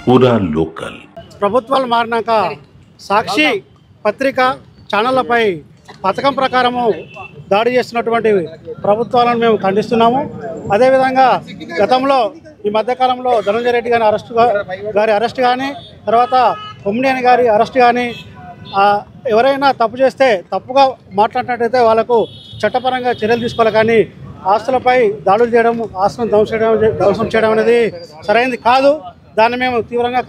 पूरा लोकल ప్రభుత్వాలు మారినాక సాక్షి పత్రిక ఛానళ్లపై పథకం ప్రకారము దాడి చేస్తున్నటువంటి ప్రభుత్వాలను మేము ఖండిస్తున్నాము. అదేవిధంగా గతంలో ఈ మధ్యకాలంలో ధనంజయ రెడ్డి గారి అరెస్ట్ కానీ తర్వాత కొమ్మినేని గారి అరెస్ట్ కానీ ఎవరైనా తప్పు చేస్తే తప్పుగా మాట్లాడినట్టయితే వాళ్ళకు చట్టపరంగా చర్యలు తీసుకోవాలి. కానీ ఆస్తులపై దాడులు చేయడం, ఆస్తులను ధ్వంసం చేయడం అనేది సరైనది కాదు. దాన్ని మేము తీవ్రంగా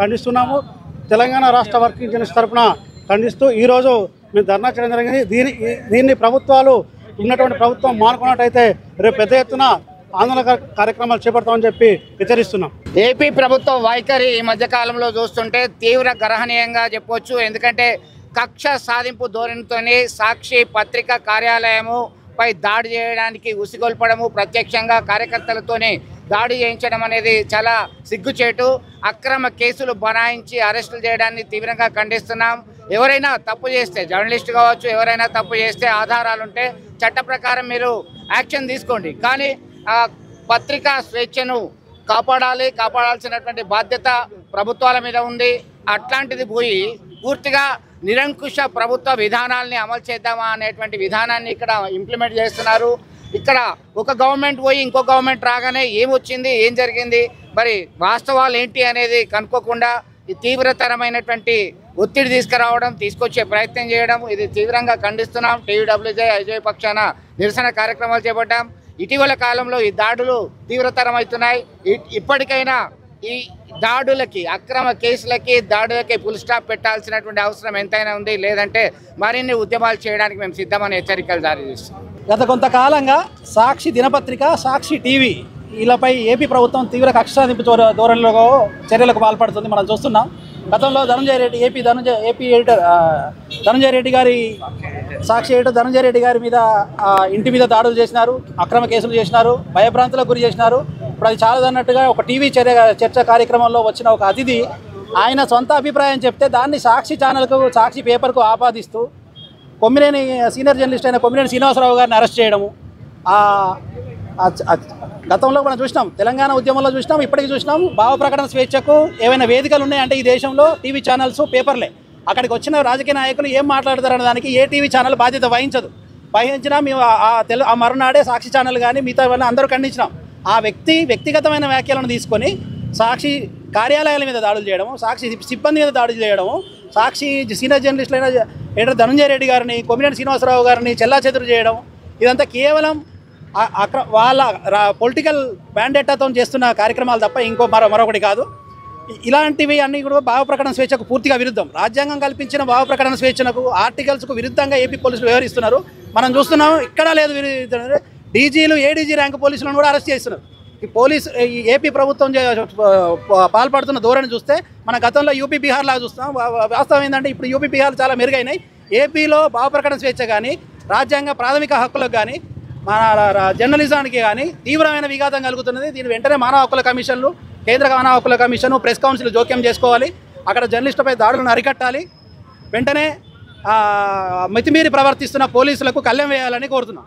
ఖండిస్తున్నాము. తెలంగాణ రాష్ట్ర వర్కింగ్ జర్నలిస్ట్ తరఫున ఖండిస్తూ ఈరోజు మేము ధర్నా చేయడం జరిగింది. దీన్ని ప్రభుత్వాలు ఉన్నటువంటి ప్రభుత్వం మానుకున్నట్టయితే రేపు పెద్ద ఎత్తున ఆందోళన కార్యక్రమాలు చేపడతామని చెప్పి హెచ్చరిస్తున్నాం. ఏపీ ప్రభుత్వ వైఖరి ఈ మధ్యకాలంలో చూస్తుంటే తీవ్ర గర్హనీయంగా చెప్పవచ్చు. ఎందుకంటే కక్ష సాధింపు ధోరణితోనే సాక్షి పత్రిక కార్యాలయము పై దాడి చేయడానికి ఉసిగొల్పడము, ప్రత్యక్షంగా కార్యకర్తలతోనే దాడి చేయించడం అనేది చాలా సిగ్గుచేటు. అక్రమ కేసులు బనాయించి అరెస్టులు చేయడాన్ని తీవ్రంగా ఖండిస్తున్నాం. ఎవరైనా తప్పు చేస్తే, జర్నలిస్ట్ కావచ్చు, ఎవరైనా తప్పు చేస్తే ఆధారాలుంటే చట్ట ప్రకారం మీరు యాక్షన్ తీసుకోండి. కానీ పత్రికా స్వేచ్ఛను కాపాడాల్సినటువంటి బాధ్యత ప్రభుత్వాల మీద ఉంది. అట్లాంటిది పోయి పూర్తిగా నిరంకుశ ప్రభుత్వ విధానాల్ని అమలు చేద్దామా అనేటువంటి విధానాన్ని ఇక్కడ ఇంప్లిమెంట్ చేస్తున్నారు. ఇక్కడ ఒక గవర్నమెంట్ పోయి ఇంకో గవర్నమెంట్ రాగానే ఏమొచ్చింది, ఏం జరిగింది, మరి వాస్తవాలు ఏంటి అనేది కనుక్కోకుండా ఈ తీవ్రతరమైనటువంటి ఒత్తిడి తీసుకొచ్చే ప్రయత్నం చేయడం, ఇది తీవ్రంగా ఖండిస్తున్నాం. టీయూడబ్ల్యూజే ఐజే పక్షాన నిరసన కార్యక్రమాలు చేపట్టాం. ఇటీవల కాలంలో ఈ దాడులు తీవ్రతరమవుతున్నాయి. ఇప్పటికైనా ఈ దాడులకి, అక్రమ కేసులకి, దాడులకి ఫుల్ స్టాప్ పెట్టాల్సినటువంటి అవసరం ఎంతైనా ఉంది. లేదంటే మరిన్ని ఉద్యమాలు చేయడానికి మేము సిద్ధమని హెచ్చరికలు జారీ చేస్తున్నాం. గత కొంతకాలంగా సాక్షి దినపత్రిక, సాక్షి టీవీ వీళ్ళపై ఏపీ ప్రభుత్వం తీవ్ర కక్ష సాధింపు ధోరణిలో చర్యలకు పాల్పడుతుంది. మనం చూస్తున్నాం. గతంలో ఏపీ ఎడిటర్ ధనంజయ రెడ్డి గారి, సాక్షి ఎడిటర్ ధనంజయ రెడ్డి గారి మీద ఇంటి మీద దాడులు చేసినారు, అక్రమ కేసులు చేసినారు, భయభ్రాంతులకు గురి చేసినారు. ఇప్పుడు అది చాలదన్నట్టుగా ఒక టీవీ చర్చ కార్యక్రమంలో వచ్చిన ఒక అతిథి ఆయన సొంత అభిప్రాయం చెప్తే దాన్ని సాక్షి ఛానల్కు, సాక్షి పేపర్కు ఆపాదిస్తూ కొమ్మినేని సీనియర్ జర్నలిస్ట్ అయిన కొమ్మినేని శ్రీనివాసరావు గారిని అరెస్ట్ చేయడము గతంలో మనం చూసినాం. తెలంగాణ ఉద్యమంలో చూసినాం, ఇప్పటికీ చూసినాం. భావ ప్రకటన స్వేచ్ఛకు ఏమైనా వేదికలు ఉన్నాయంటే ఈ దేశంలో టీవీ ఛానల్స్, పేపర్లే. అక్కడికి వచ్చిన రాజకీయ నాయకులు ఏం మాట్లాడతారనే దానికి ఏ టీవీ ఛానల్ బాధ్యత వహించినా మేము ఆ మరునాడే సాక్షి ఛానల్ కానీ మిగతా వాళ్ళని అందరూ ఖండించినాం. ఆ వ్యక్తిగతమైన వ్యాఖ్యలను తీసుకొని సాక్షి కార్యాలయాల మీద దాడులు చేయడము, సాక్షి సిబ్బంది మీద దాడులు చేయడము, సాక్షి సీనియర్ జర్నలిస్టులైన ఎడిటర్ ధనంజయ రెడ్డి గారిని, కొమ్మినేని శ్రీనివాసరావు గారిని చెల్లాచెదురు చేయడం, ఇదంతా కేవలం వాళ్ళ పొలిటికల్ బ్యాండెట్టాతో చేస్తున్న కార్యక్రమాలు తప్ప మరొకటి కాదు. ఇలాంటివి అన్నీ కూడా భావ ప్రకటన స్వేచ్ఛకు పూర్తిగా విరుద్ధం. రాజ్యాంగం కల్పించిన భావ ప్రకటన స్వేచ్ఛకు, ఆర్టికల్స్కు విరుద్ధంగా ఏపీ పోలీసులు వ్యవహరిస్తున్నారు. మనం చూస్తున్నాం. ఇక్కడ లేదు, డీజీలు, ఏడీజీ ర్యాంక్ పోలీసులను కూడా అరెస్ట్ చేస్తున్నారు. ఈ ఏపీ ప్రభుత్వం పాల్పడుతున్న ధోరణి చూస్తే మన గతంలో యూపీ, బీహార్ లాగా చూస్తున్నాం. వాస్తవం ఏంటంటే ఇప్పుడు యూపీ, బీహార్ చాలా మెరుగైనాయి. ఏపీలో భావ ప్రకటన స్వేచ్ఛ కానీ, రాజ్యాంగ ప్రాథమిక హక్కులకు కానీ, మన జర్నలిజానికి కానీ తీవ్రమైన విఘాతం కలుగుతున్నది. దీని వెంటనే మానవ హక్కుల కమిషన్లు, కేంద్ర మానవ హక్కుల కమిషన్, ప్రెస్ కౌన్సిల్ జోక్యం చేసుకోవాలి. అక్కడ జర్నలిస్టులపై దాడులను అరికట్టాలి. వెంటనే మితిమీరి ప్రవర్తిస్తున్న పోలీసులకు కళ్ళెం వేయాలని కోరుతున్నాం.